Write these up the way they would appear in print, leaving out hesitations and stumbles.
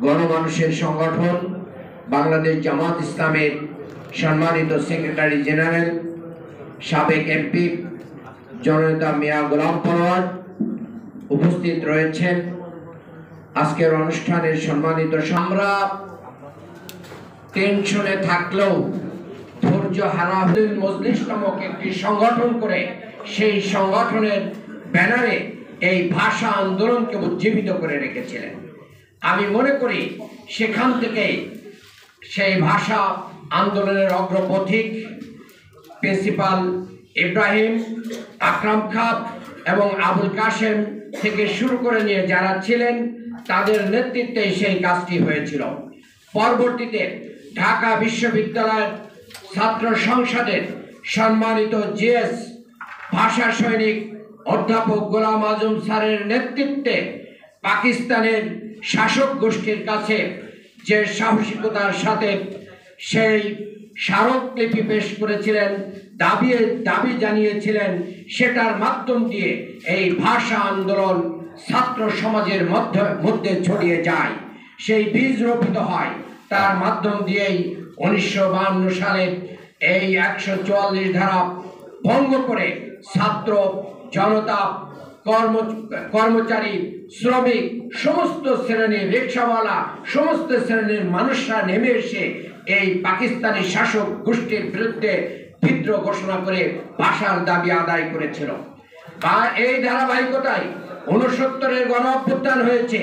গণমানুষের সংগঠন বাংলাদেশ জামাত ইসলামের সম্মানিত সেক্রেটারি জেনারেল সাবেক এমপি জননেতা মিয়া গোলাম পরোয়ার উপস্থিত রয়েছেন। আজকের অনুষ্ঠানের সম্মানিত আমরা টেনশনে থাকলেও ধৈর্য হারা হলেন মজলিস নামক একটি সংগঠন করে সেই সংগঠনের ব্যানারে এই ভাষা আন্দোলনকে উজ্জীবিত করে রেখেছিলেন। আমি মনে করি সেখান থেকে সেই ভাষা আন্দোলনের অগ্রপথিক প্রিন্সিপাল ইব্রাহিম, আকরাম খান এবং আবুল কাশেম থেকে শুরু করে নিয়ে যারা ছিলেন তাদের নেতৃত্বে সেই কাজটি হয়েছিল। পরবর্তীতে ঢাকা বিশ্ববিদ্যালয়ের ছাত্র সংসদের সম্মানিত জিএস ভাষা সৈনিক অধ্যাপক গোলাম আজম স্যারের নেতৃত্বে পাকিস্তানের শাসক গোষ্ঠীর কাছে যে সাহসিকতার সাথে সেই স্মারকলিপি পেশ করেছিলেন, দাবি জানিয়েছিলেন, সেটার মাধ্যম দিয়ে এই ভাষা আন্দোলন ছাত্র সমাজের মধ্যে ছড়িয়ে যায়, সেই বীজ রোপিত হয়। তার মাধ্যম দিয়েই 1952 সালে এই 144 ধারা ভঙ্গ করে ছাত্র জনতা, কর্মচারী, শ্রমিক, সমস্ত শ্রেণীর রিক্সাওয়ালা, সমস্ত শ্রেণীর মানুষরা নেমে এসে এই পাকিস্তানি শাসক গোষ্ঠীর বিরুদ্ধে বিদ্রোহ ঘোষণা করে ভাষার দাবি আদায় করেছিল। এই ধারাবাহিকতায় 69-এর গণ অভ্যুত্থান হয়েছে।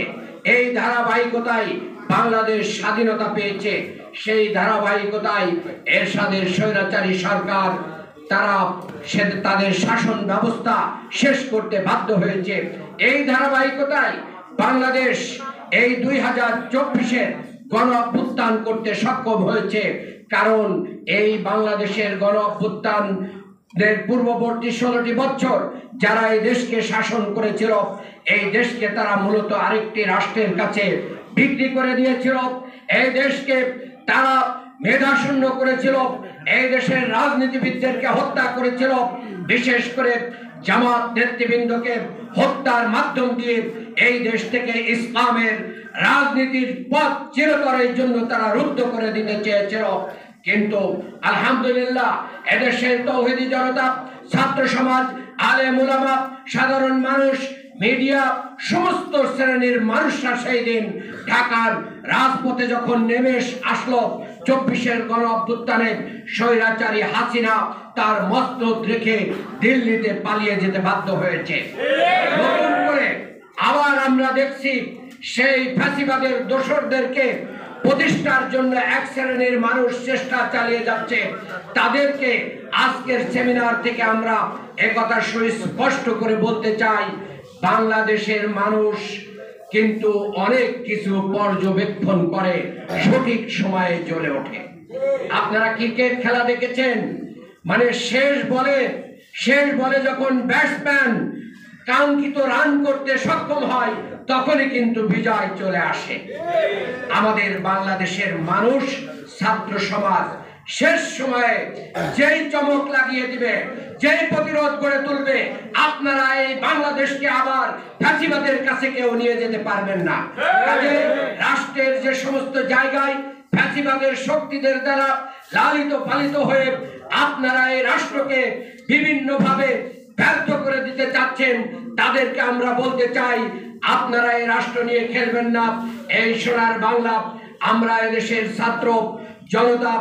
এই ধারাবাহিকতায় বাংলাদেশ স্বাধীনতা পেয়েছে। সেই ধারাবাহিকতায় এরশাদের স্বৈরাচারী সরকার তারা তাদের শাসন ব্যবস্থা শেষ করতে বাধ্য হয়েছে। এই ধারাবাহিকতায় বাংলাদেশ এই 2024-এর গণ অভ্যুত্থান করতে সক্ষম হয়েছে। কারণ এই বাংলাদেশের গণ অভ্যুত্থানের পূর্ববর্তী 16টি বছর যারা এই দেশকে শাসন করেছিল, এই দেশকে তারা মূলত আরেকটি রাষ্ট্রের কাছে বিক্রি করে দিয়েছিল। এই দেশকে তারা মেধাশূন্য করেছিল, এই দেশের রাজনীতিবিদদেরকে হত্যা করেছিল, বিশেষ করে জামাত নেতৃবৃন্দকে হত্যার মাধ্যম দিয়ে এই দেশ থেকে ইসলামের রাজনীতির পথ চিরতরের জন্য তারা রুদ্ধ করে দিতে চেয়েছিল। কিন্তু আলহামদুলিল্লাহ এদেশের তৌহিদি জনতা, ছাত্র সমাজ, আলেম উলামা, সাধারণ মানুষ, মিডিয়া, সমস্ত শ্রেণীর মানুষরা সেই দিন ঢাকার রাজপথে যখন নেমে আসলো 24-এর গণ অভ্যুত্থানে স্বৈরাচারী হাসিনা তার মস্তক রেখে দিল্লিতে পালিয়ে যেতে বাধ্য হয়েছে। নতুন করে আবার আমরা দেখছি সেই ফ্যাসিবাদের দোসরদেরকে প্রতিষ্ঠার জন্য এক শ্রেণীর মানুষ চেষ্টা চালিয়ে যাচ্ছে। তাদেরকে আজকের সেমিনার থেকে আমরা একথা সুস্পষ্ট করে বলতে চাই, বাংলাদেশের মানুষ কিন্তু অনেক কিছু পর্যবেক্ষণ করে, সঠিক সময়ে জ্বলে ওঠে। আপনারা ক্রিকেট খেলা দেখেছেন, মানে শেষ বলে যখন ব্যাটসম্যান কাঙ্ক্ষিত রান করতে সক্ষম হয় তখনই কিন্তু বিজয় চলে আসে। আমাদের বাংলাদেশের মানুষ, ছাত্র সমাজ শেষ সময়ে যেই চমক লাগিয়ে দিবে, যেই প্রতিরোধ গড়ে তুলবে, আপনারা এই বাংলাদেশকে আবার ফ্যাসিবাদের কাছে কেউ নিয়ে যেতে পারবেন না। কাজে রাষ্ট্রের যে সমস্ত জায়গায় ফ্যাসিবাদের শক্তিদের দ্বারা লালিত পালিত হয়ে আপনারা এই রাষ্ট্রকে বিভিন্নভাবে ব্যর্থ করে দিতে চাচ্ছেন, তাদেরকে আমরা বলতে চাই, আপনারা এই রাষ্ট্র নিয়ে খেলবেন না। এই সোনার বাংলা, আমরা এদেশের ছাত্র জনতা,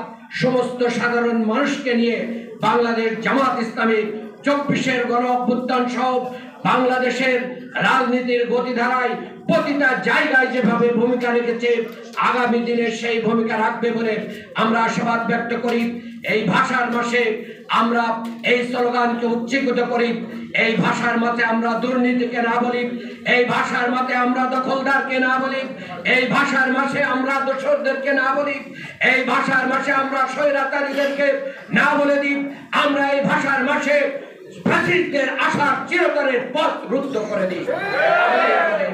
সমস্ত সাধারণ মানুষকে নিয়ে বাংলাদেশ জামাত ইসলামী 24-এর গণ অভ্যুত্থান সহ বাংলাদেশের রাজনীতির গতিধারায় প্রতিটা জায়গায় যেভাবে ভূমিকা রেখেছে, আগামী দিনে সেই ভূমিকা রাখবে বলে আমরা আশাবাদ ব্যক্ত করি। এই ভাষার মাসে আমরা এই স্লোগানকে উচ্চীকৃত করি। এই ভাষার মাঝে আমরা দুর্নীতিকে না বলি, এই ভাষার মাঝে আমরা দখলদারকে না বলি, এই ভাষার মাঝে আমরা দোসরদেরকে না বলি, এই ভাষার মাঝে আমরা স্বৈরাচারীদেরকে না বলে দিই। আমরা এই ভাষার মাঝে ফ্যাসিস্টদের আশার চিরতরের পথ রুদ্ধ করে দিই।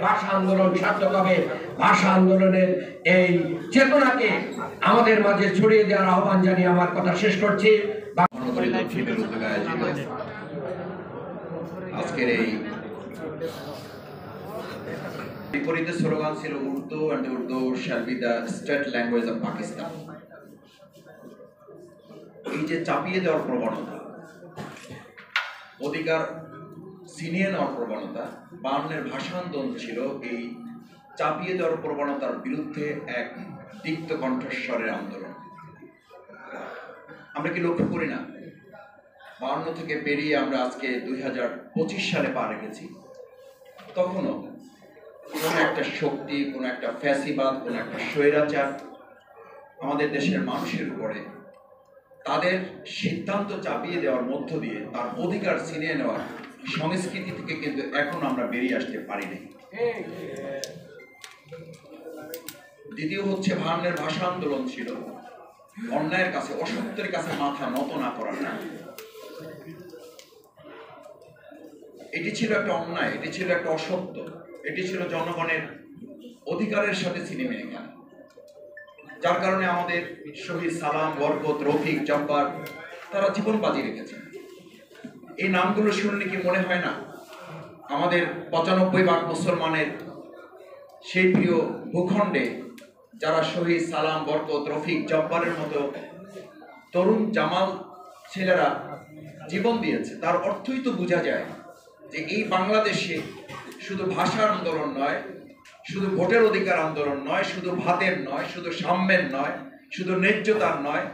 ভাষা আন্দোলন সার্থক হবে। ভাষা আন্দোলনের এই চেতনাকে আমাদের মাঝে ছড়িয়ে দেওয়ার আহ্বান জানিয়ে আমার কথা শেষ করছি। আজকের এই বিপরীতে স্লোগান ছিল Urdu and Urdu shall be the state language of Pakistan। এই যে চাপিয়ে দেওয়ার প্রবণতা, অধিকার ছিনিয়ে নেওয়ার প্রবণতা, 52-এর ভাষা আন্দোলন ছিল এই চাপিয়ে দেওয়ার প্রবণতার বিরুদ্ধে এক দীপ্ত কণ্ঠস্বরের আন্দোলন। আমরা কি লক্ষ্য করি না 52 থেকে পেরিয়ে আমরা আজকে 2025 সালে পা রেখেছি, তখনও কোন একটা শক্তি, কোন একটা ফ্যাসিবাদ, কোন একটা স্বৈরাচার আমাদের দেশের মানুষের উপরে তাদের সিদ্ধান্ত চাপিয়ে দেওয়ার মধ্য দিয়ে তার অধিকার ছিনিয়ে নেওয়ার সংস্কৃতি থেকে কিন্তু এখন আমরা বেরিয়ে আসতে পারিনি। দ্বিতীয় হচ্ছে 52-এর ভাষা আন্দোলন ছিল অন্যায়ের কাছে, অসত্যের কাছে মাথা নত না করার না। এটি ছিল একটা অন্যায়, এটি ছিল একটা অসত্য, এটি ছিল জনগণের অধিকারের সাথে ছিনিমিনি খেলা, যার কারণে আমাদের শহীদ সালাম, বরকত, রফিক, জব্বার তারা জীবন বাজি রেখেছেন। এই নামগুলো শুনলে কি মনে হয় না আমাদের 95 মুসলমানের সেই প্রিয় ভূখণ্ডে যারা শহীদ সালাম, বরকত, রফিক, জব্বারের মতো তরুণ জামাল ছেলেরা জীবন দিয়েছে, তার অর্থই তো বোঝা যায় যে এই বাংলাদেশে শুধু ভাষার আন্দোলন নয়, শুধু ভোটের অধিকার আন্দোলন নয়, শুধু ভাতের নয়, শুধু সাম্যের নয়, শুধু ন্যায্যতার নয়,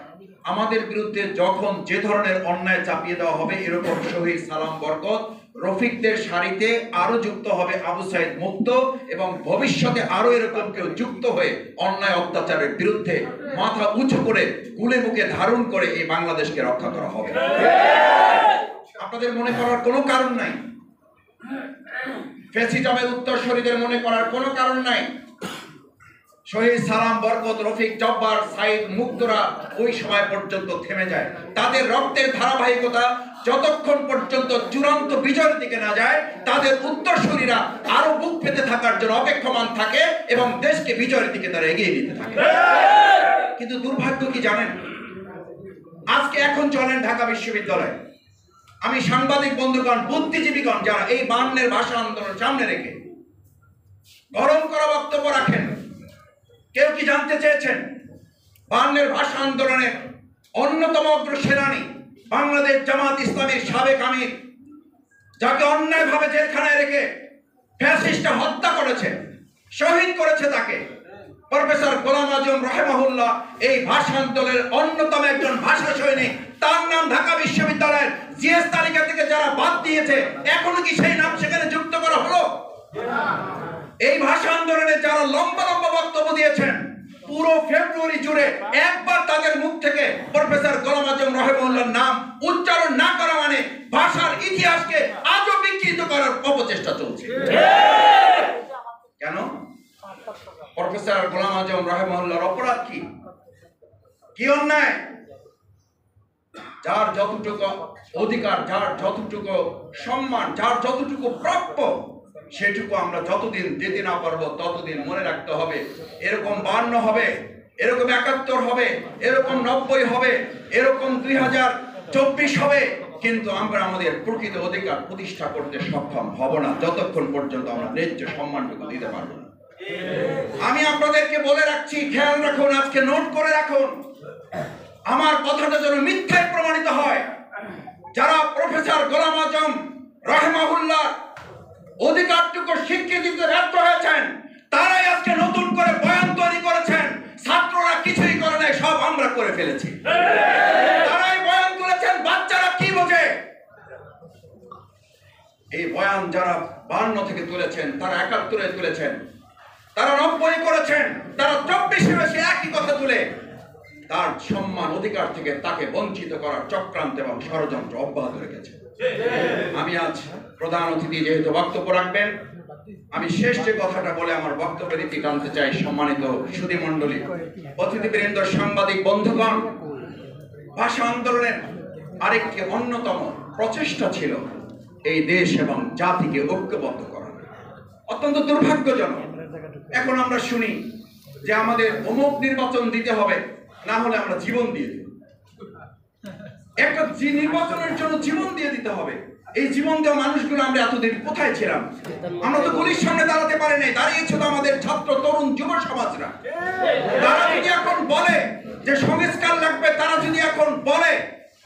আমাদের বিরুদ্ধে যখন যে ধরনের অন্যায় চাপিয়ে দেওয়া হবে, এরকম শহীদ সালাম, বরকত, রফিকদের সারিতে আরো যুক্ত হবে আবু সাইদ মুক্ত, এবং ভবিষ্যতে আরো এরকম কেউ যুক্ত হয়ে অন্যায় অত্যাচারের বিরুদ্ধে মাথা উঁচু করে কুলে মুখে ধারণ করে এই বাংলাদেশকে রক্ষা করা হবে। আপনাদের মনে করার কোনো কারণ নাই, ফ্যাসিজমের উত্তরসূরিদের মনে করার কোনো কারণ নাই। শহীদ সালাম, বরকত, রফিক, জব্বার, সাইদ মুক্তরা ওই সময় পর্যন্ত থেমে যায়। তাদের রক্তের ধারাবাহিকতা যতক্ষণ পর্যন্ত চূড়ান্ত বিজয়ের দিকে না যায়, তাদের উত্তরসূরিরা আরো বুক পেতে থাকার জন্য অপেক্ষমান থাকে এবং দেশকে বিজয়ের দিকে তারা এগিয়ে নিতে থাকে। কিন্তু দুর্ভাগ্য কি জানেন, আজকে এখন চলেন ঢাকা বিশ্ববিদ্যালয়, আমি সাংবাদিক বন্ধুগণ, বুদ্ধিজীবীগণ যারা এই 52-এর ভাষা আন্দোলন সামনে রেখে গরম করা বক্তব্য রাখেন, কেউ কি জানতে চেয়েছেন 52-এর ভাষা আন্দোলনের অন্যতম অগ্রসেনানী বাংলাদেশ জামাত ইসলামীর সাবেক আমির, যাকে অন্যায়ভাবে জেলখানায় রেখে ফ্যাসিস্টরা হত্যা করেছে, শহীদ করেছে, তাকে প্রফেসর গোলাম আজম রাহিমাহুল্লাহ এই ভাষা আন্দোলনের অন্যতম একজন ভাষা সৈনিক, তার নাম ঢাকা বিশ্ববিদ্যালয়ের জিএস তালিকা থেকে যারা বাদ দিয়েছে, এখনো কি সেই নাম সেখানে যুক্ত করা হলো? এই ভাষা আন্দোলনে যারা লম্বা লম্বা বক্তব্য দিয়েছেন, পুরো ফেব্রুয়ারি জুড়ে একবার তাদের মুখ থেকে প্রফেসর গোলাম আজম রাহিমাহুল্লাহর নাম উচ্চারণ না করা মানে ভাষার ইতিহাসকে আজও বিকৃত করার অপচেষ্টা চলছে। কেন? প্রফেসর গোলাম আজম রাহিমাহুল্লাহর অপরাধ কি? কি অন্যায়? যার যতটুকু অধিকার, যার যতটুকু সম্মান, যার যতটুকু প্রাপ্য, সেটুকু আমরা যতদিন দিতে না পারবো ততদিন মনে রাখতে হবে। এরকম 52 হবে, এরকম 71 হবে, এরকম 90 হবে, এরকম 2024 হবে, কিন্তু আমরা আমাদের প্রকৃত অধিকার প্রতিষ্ঠা করতে সক্ষম হব না যতক্ষণ পর্যন্ত আমরা ন্যায্য সম্মানটুকু দিতে পারবো না। আমি আপনাদেরকে বলে রাখছি, খেয়াল রাখুন, আজকে নোট করে রাখুন, আমার কথাটা যেন মিথ্যায় প্রমাণিত হয়। যারা প্রফেসর গোলাম আজম রাহিমাহুল্লাহ অধিকারটুকু স্বীকৃতি দিতে ব্যর্থ হয়েছেন, তারাই আজকে নতুন করে বয়ান তৈরি করেছেন। ছাত্ররা কিছুই করে নাই, সব আমরা করে ফেলেছি। তারাই বয়ান করেছেন, বাচ্চারা কি বোঝে? এই বয়ান যারা 52 থেকে তুলেছেন, তারা 71-এ তুলেছেন, তারা 90 করেছেন, তারা 24-এ এসে একই কথা তুলে তার সম্মান অধিকার থেকে তাকে বঞ্চিত করার চক্রান্ত এবং ষড়যন্ত্র অব্যাহত রেখেছে। আমি আজ প্রধান অতিথি যেহেতু বক্তব্য রাখবেন, আমি শেষ যে কথাটা বলে আমার বক্তব্যের ইতি টানতে চাই। সম্মানিত সুধী মণ্ডলী, অতিথিবৃন্দ, সাংবাদিক বন্ধুগণ, ভাষা আন্দোলনের আরেকটি অন্যতম প্রচেষ্টা ছিল এই দেশ এবং জাতিকে ঐক্যবদ্ধ করা। অত্যন্ত দুর্ভাগ্যজনক, এখন আমরা শুনি যে আমাদের অমুক নির্বাচন দিতে হবে, না হলে আমরা জীবন দিয়ে দেব। একটা নির্বাচনের জন্য জীবন দিয়ে দিতে হবে, এই জীবন দেওয়া মানুষগুলো আমরা এতদিন কোথায় ছিলাম? আমরা তো গুলির সামনে দাঁড়াতে পারি নাই, দাঁড়িয়েছিল আমাদের ছাত্র তরুণ যুব সমাজরা। তারা যদি এখন বলে যে সংস্কার লাগবে, তারা যদি এখন বলে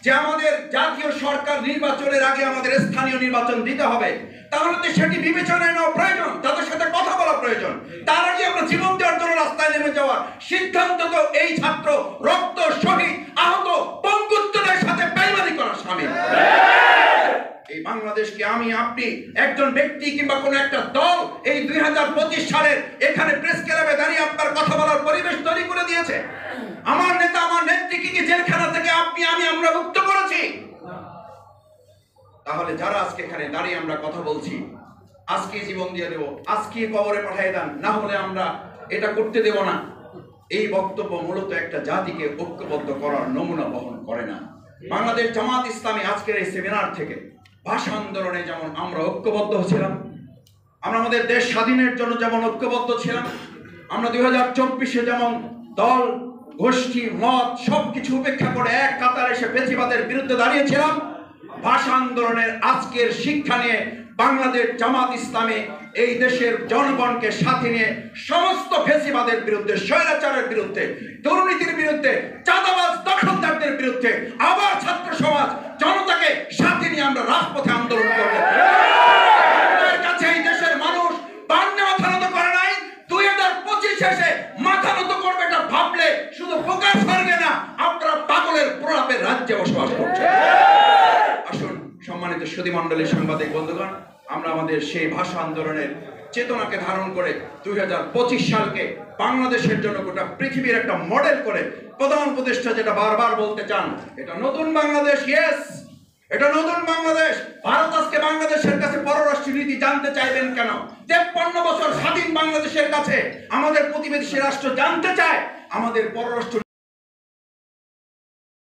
যে আমাদের জাতীয় সরকার নির্বাচনের আগে আমাদের স্থানীয় নির্বাচন দিতে হবে, তাহলে তো সেটি বিবেচনায় নেওয়া প্রয়োজন, তাদের সাথে কথা বলা প্রয়োজন। তার আগে আমরা জীবন দেওয়ার জন্য রাস্তায় নেমে যাওয়ার সিদ্ধান্ত তো এই ছাত্র রক্ত শহীদ আহত পঙ্গুত্বদের সাথে বেইমানি করার শামিল। এই বাংলাদেশকে আমি আপনি একজন ব্যক্তি কিংবা কোন একটা দল এই 2025 সালের এখানে প্রেস ক্লাবে দাঁড়িয়ে আপনার কথা বলার পরিবেশ তৈরি করে দিয়েছে। আমার নেতা আমার নেত্রীকে কি জেলখানা থেকে আপনি আমি আমরা মুক্ত করেছি? তাহলে যারা আজকে এখানে দাঁড়িয়ে আমরা কথা বলছি, আজকে জীবন দিয়ে দেব, আজকে কবরে পাঠিয়ে দেন, না হলে আমরা এটা করতে দেব না, এই বক্তব্য মূলত একটা জাতিকে ঐক্যবদ্ধ করার নমুনা বহন করে না। বাংলাদেশ জামাত ইসলামী আজকের এই সেমিনার থেকে ভাষা আন্দোলনে যেমন আমরা ঐক্যবদ্ধ ছিলাম, আমরা আমাদের দেশ স্বাধীনের জন্য যেমন ঐক্যবদ্ধ ছিলাম, আমরা 2024-এ যেমন দল গোষ্ঠী মত সবকিছু উপেক্ষা করে এক কাতারে এসে ফেসিবাদের বিরুদ্ধে দাঁড়িয়েছিলাম, ভাষা আন্দোলনের আজকের শিক্ষা নিয়ে বাংলাদেশ জামাত ইসলামী এই দেশের জনগণকে সাথে নিয়ে সমস্ত ফেসিবাদের বিরুদ্ধে, স্বৈরাচারের বিরুদ্ধে, দুর্নীতির বিরুদ্ধে, চাঁদাবাজ দখলদারদের বিরুদ্ধে আবার ছাত্র সমাজ জনতাকে সাথে নিয়ে আমরা রাজপথে আন্দোলন করব। আপনার কাছে এই দেশের মানুষ বান্নে মাথা নত করে নাই, 2025 শেষে মাথা নত করবে এটা ভাবলে শুধু বোকা স্বর্গে না, আপনারা পাগলের প্রলাপের রাজ্যে বসবাস করছেন। আসুন সম্মানিত সুধীমণ্ডলীর সাংবাদিক বন্ধুগণ, আমরা আমাদের সেই ভাষা আন্দোলনের চেতনাকে ধারণ করে 2025 সালকে বাংলাদেশের জন্য গোটা পৃথিবীর একটা মডেল করে প্রধান উপদেষ্টা যেটা বারবার বলতে চান, এটা নতুন বাংলাদেশ। ইয়েস, এটা নতুন বাংলাদেশ। ভারত আজকে বাংলাদেশের কাছে পররাষ্ট্র নীতি জানতে চাইবেন কেন? 53 বছর স্বাধীন বাংলাদেশের কাছে আমাদের প্রতিবেশী রাষ্ট্র জানতে চায় আমাদের পররাষ্ট্র